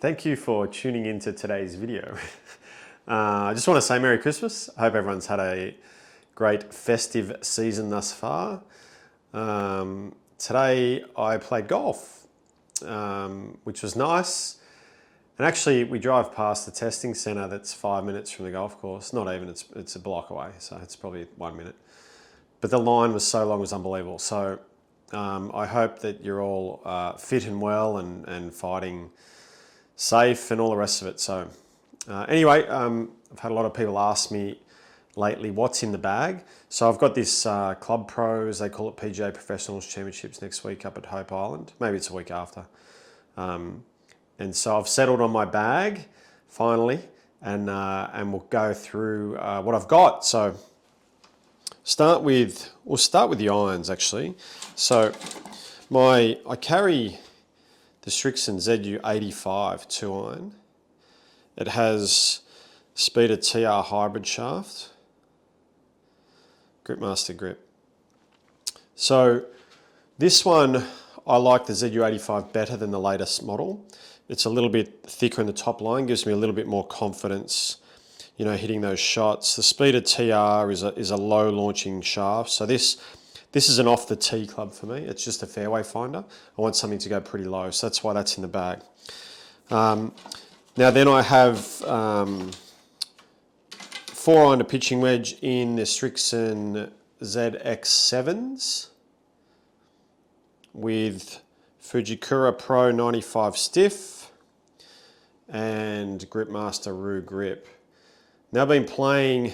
Thank you for tuning into today's video. I just want to say Merry Christmas. I hope everyone's had a great festive season thus far. Today I played golf, which was nice. And actually we drive past the testing centre that's 5 minutes from the golf course. Not even, it's a block away, so it's probably 1 minute. But the line was so long, it was unbelievable. So I hope that you're all fit and well and fighting safe and all the rest of it. So anyway, I've had a lot of people ask me lately what's in the bag. So I've got this Club Pros, they call it PGA Professionals Championships next week up at Hope Island. Maybe it's a week after. And so I've settled on my bag finally, and we'll go through what I've got. So we'll start with the irons actually. So I carry the Strixon ZU85 2-iron. It has Speeder TR hybrid shaft, Gripmaster grip. So this one, I like the ZU85 better than the latest model. It's a little bit thicker in the top line, gives me a little bit more confidence, you know, hitting those shots. The Speeder TR is a low launching shaft. So this is an off the tee club for me. It's just a fairway finder. I want something to go pretty low, so that's why that's in the bag. Now then I have 4-iron to pitching wedge in the Strixon ZX7s with Fujikura Pro 95 stiff and Gripmaster Rue grip. Now I've been playing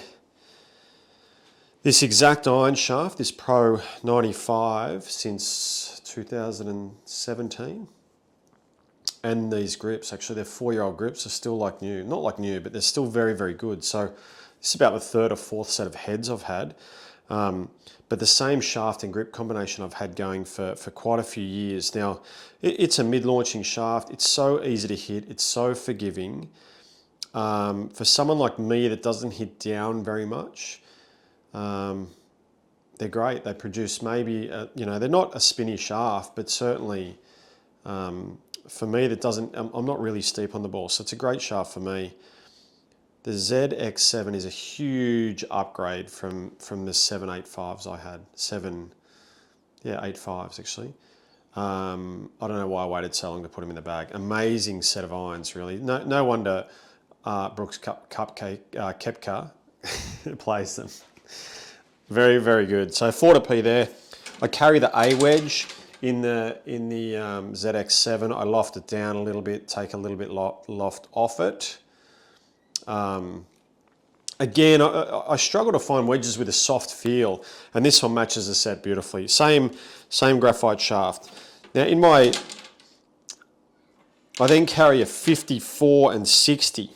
this exact iron shaft, this Pro 95, since 2017. And these grips, actually they're 4-year-old grips, are still like new. Not like new, but they're still very, very good. So this is about the third or fourth set of heads I've had. But the same shaft and grip combination I've had going for quite a few years. Now, it's a mid-launching shaft. It's so easy to hit. It's so forgiving. For someone like me that doesn't hit down very much, they're great. They produce maybe, you know, they're not a spinny shaft, but certainly for me that doesn't, I'm not really steep on the ball. So it's a great shaft for me. The ZX7 is a huge upgrade from the 785s I had. 85s actually. I don't know why I waited so long to put them in the bag. Amazing set of irons, really. No wonder Brooks Koepka plays them. Very, very good. So 4 to P there. I carry the A wedge in the ZX7. I loft it down a little bit, take a little bit loft off it. Again, I struggle to find wedges with a soft feel, and this one matches the set beautifully. Same graphite shaft. Now I then carry a 54 and 60.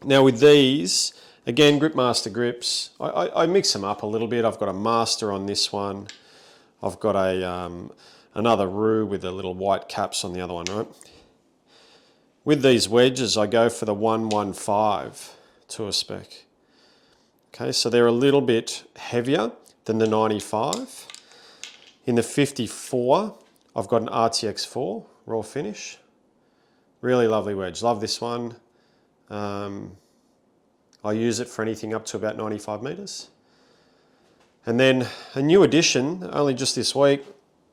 Now with these, again, Gripmaster grips, I mix them up a little bit. I've got a Master on this one. I've got another Rue with the little white caps on the other one, right? With these wedges, I go for the 115 to a spec. Okay, so they're a little bit heavier than the 95. In the 54, I've got an RTX4 raw finish. Really lovely wedge. Love this one. I use it for anything up to about 95 meters. And then a new addition, only just this week,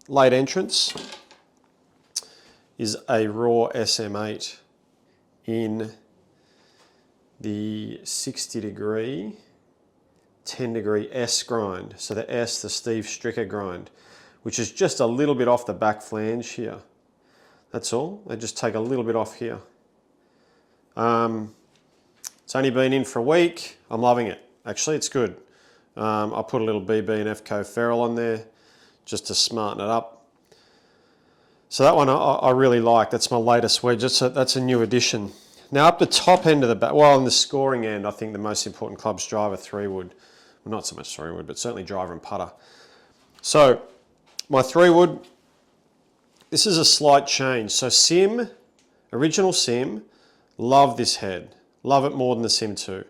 late entrance, is a raw SM8 in the 60 degree, 10 degree S grind. So the S, the Steve Stricker grind, which is just a little bit off the back flange here. That's all. They just take a little bit off here. It's only been in for a week. I'm loving it. Actually, it's good. I'll put a little BB and FCO ferrule on there just to smarten it up. So that one I really like. That's my latest wedge. That's a new addition. Now up the top end of the back, well, on the scoring end, I think the most important club's driver, 3-wood. Well, not so much 3-wood, but certainly driver and putter. So my 3-wood, this is a slight change. So Sim, original Sim, love this head. Love it more than the Sim 2.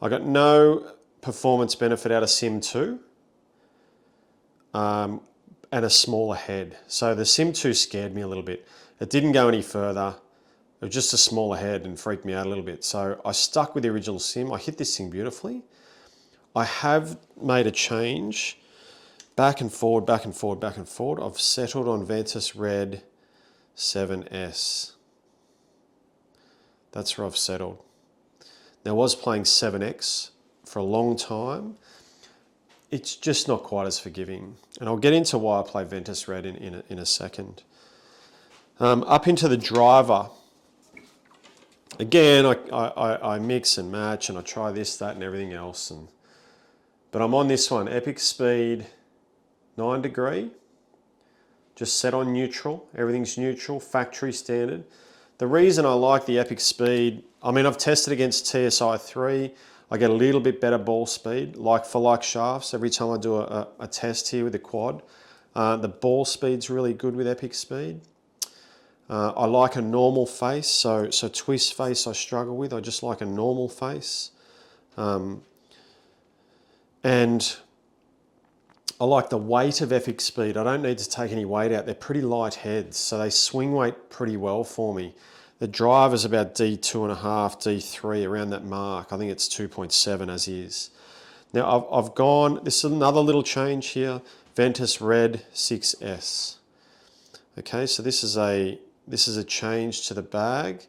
I got no performance benefit out of Sim 2 and a smaller head. So the Sim 2 scared me a little bit. It didn't go any further. It was just a smaller head and freaked me out a little bit. So I stuck with the original sim. I hit this thing beautifully. I have made a change back and forward, back and forward, back and forward. I've settled on Ventus Red 7S. That's where I've settled. Now I was playing 7X for a long time. It's just not quite as forgiving. And I'll get into why I play Ventus Red in a second. Up into the driver. Again, I mix and match and I try this, that and everything else. But I'm on this one, Epic Speed 9 degree. Just set on neutral. Everything's neutral, factory standard. The reason I like the Epic Speed, I mean, I've tested against TSI 3. I get a little bit better ball speed, like for like shafts. Every time I do a test here with the quad, the ball speed's really good with Epic Speed. I like a normal face, so twist face I struggle with. I just like a normal face. And I like the weight of Epic Speed. I don't need to take any weight out. They're pretty light heads, so they swing weight pretty well for me. The drive is about D2.5, D3, around that mark. I think it's 2.7 as is. Now I've gone, this is another little change here, Ventus Red 6S. Okay, so this is a change to the bag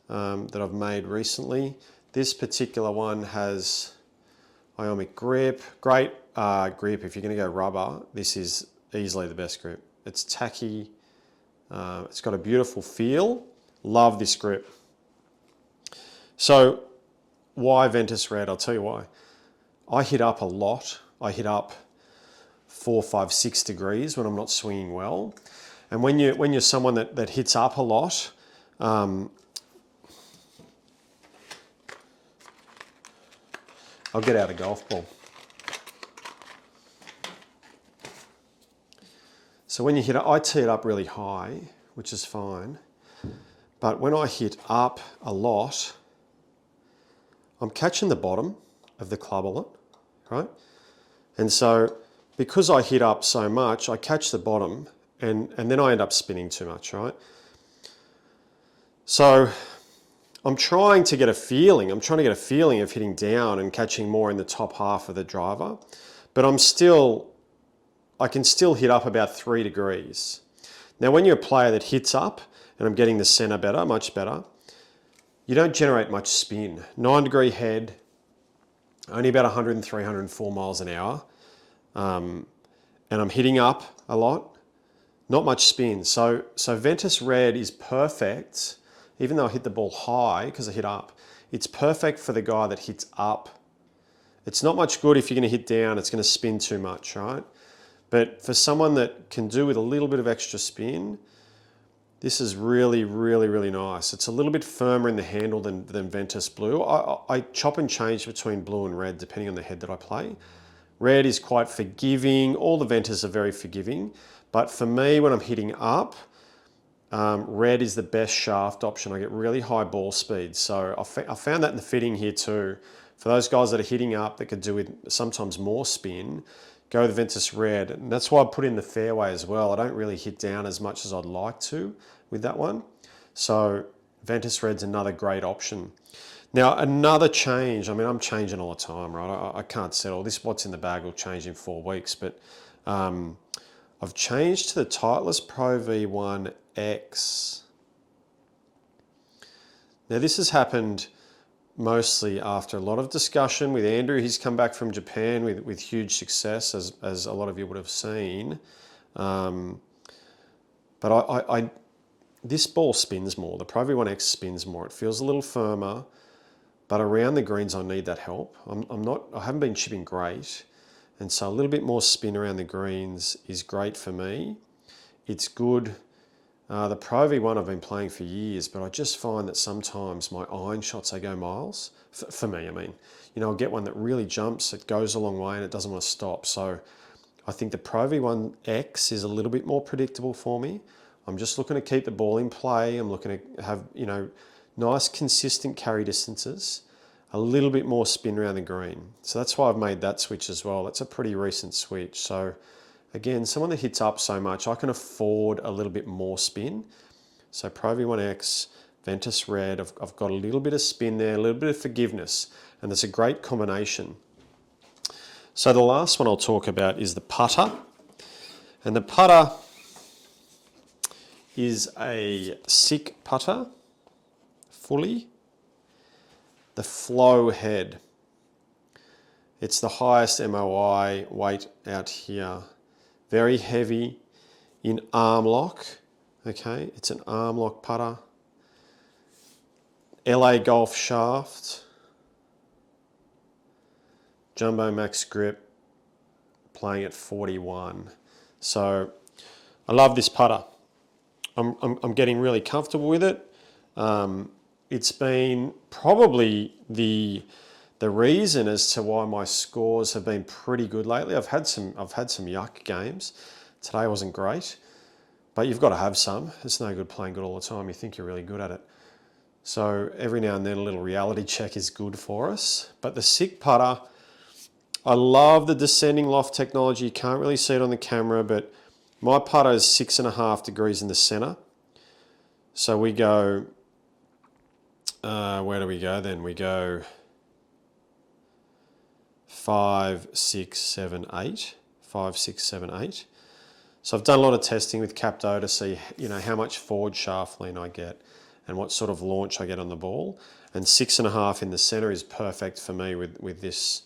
that I've made recently. This particular one has ionic grip, great grip. If you're going to go rubber, this is easily the best grip. It's tacky, it's got a beautiful feel. Love this grip. So why Ventus Red? I'll tell you why. I hit up a lot. I hit up 4, 5, 6 degrees when I'm not swinging well. And when you're someone that hits up a lot, I'll get out a golf ball. So when you hit it, I tee it up really high, which is fine. But when I hit up a lot, I'm catching the bottom of the club a lot, right? And so because I hit up so much, I catch the bottom and then I end up spinning too much, right? So I'm trying to get a feeling. I'm trying to get a feeling of hitting down and catching more in the top half of the driver, but I can still hit up about 3 degrees. Now, when you're a player that hits up, and I'm getting the center better, much better, you don't generate much spin. 9 degree head, only about 103, 104 miles an hour, and I'm hitting up a lot, not much spin. So Ventus Red is perfect, even though I hit the ball high because I hit up, it's perfect for the guy that hits up. It's not much good if you're going to hit down, it's going to spin too much, right? But for someone that can do with a little bit of extra spin, this is really, really, really nice. It's a little bit firmer in the handle than Ventus Blue. I chop and change between blue and red depending on the head that I play. Red is quite forgiving. All the Ventus are very forgiving. But for me, when I'm hitting up, red is the best shaft option. I get really high ball speed. So I found that in the fitting here too. For those guys that are hitting up that could do with sometimes more spin, go with Ventus Red. And that's why I put in the fairway as well. I don't really hit down as much as I'd like to with that one. So Ventus Red's another great option. Now, another change, I mean, I'm changing all the time, right? I can't settle. This what's in the bag will change in 4 weeks, but I've changed to the Titleist Pro V1 X. Now, this has happened mostly after a lot of discussion with Andrew. He's come back from Japan with huge success, as a lot of you would have seen. But this ball spins more. The Pro V1 X spins more. It feels a little firmer, but around the greens I need that help. I haven't been chipping great, and so a little bit more spin around the greens is great for me. It's good. The Pro V1 I've been playing for years, but I just find that sometimes my iron shots, they go miles. For me, I mean. You know, I'll get one that really jumps, it goes a long way and it doesn't want to stop. So I think the Pro V1 X is a little bit more predictable for me. I'm just looking to keep the ball in play. I'm looking to have, you know, nice consistent carry distances, a little bit more spin around the green. So that's why I've made that switch as well. That's a pretty recent switch. So again, someone that hits up so much, I can afford a little bit more spin. So Pro V1 X, Ventus Red. I've got a little bit of spin there, a little bit of forgiveness, and it's a great combination. So the last one I'll talk about is the putter. And the putter is a sick putter, fully. The flow head. It's the highest MOI weight out here. Very heavy in arm lock. Okay, it's an arm lock putter. LA Golf shaft. Jumbo max grip. Playing at 41. So I love this putter. I'm getting really comfortable with it. It's been probably the reason as to why my scores have been pretty good lately. I've had some yuck games. Today wasn't great, but you've got to have some. It's no good playing good all the time. You think you're really good at it. So every now and then a little reality check is good for us. But the sick putter, I love the descending loft technology. You can't really see it on the camera, but my putter is 6.5 degrees in the center. So we go, where do we go then? We go 5, 6, 7, 8. 5, 6, 7, 8. So I've done a lot of testing with Capto to see, how much forward shaft lean I get and what sort of launch I get on the ball. And 6.5 in the center is perfect for me with this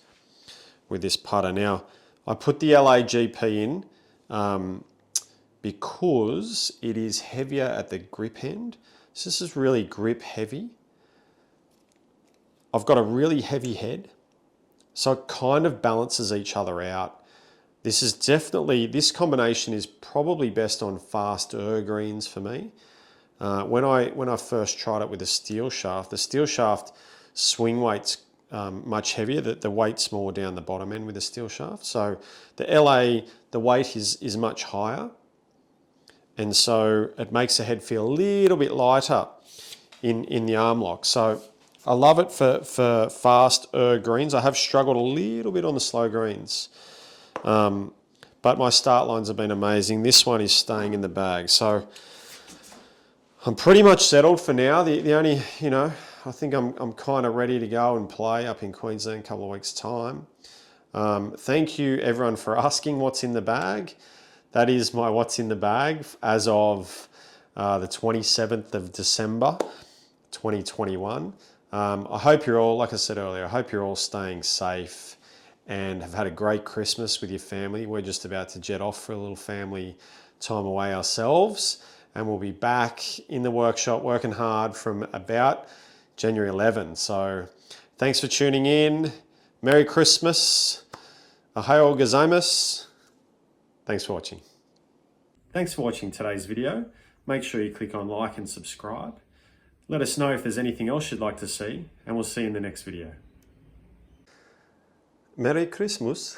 putter. Now, I put the LAGP in because it is heavier at the grip end. So this is really grip heavy. I've got a really heavy head, so it kind of balances each other out. This combination is probably best on faster greens for me. When I first tried it with the steel shaft swing weight's much heavier. The weight's more down the bottom end with the steel shaft. So the LA, the weight is much higher. And so it makes the head feel a little bit lighter in the arm lock. So I love it for fast greens. I have struggled a little bit on the slow greens. But my start lines have been amazing. This one is staying in the bag. So I'm pretty much settled for now. The only, I think I'm kind of ready to go and play up in Queensland in a couple of weeks' time. Thank you everyone for asking what's in the bag. That is my what's in the bag as of the 27th of December, 2021. I hope you're all, like I said earlier, I hope you're all staying safe and have had a great Christmas with your family. We're just about to jet off for a little family time away ourselves, and we'll be back in the workshop working hard from about January 11. So thanks for tuning in. Merry Christmas. Ohayou gozaimasu. Thanks for watching. Thanks for watching today's video. Make sure you click on like and subscribe. Let us know if there's anything else you'd like to see, and we'll see you in the next video. Merry Christmas.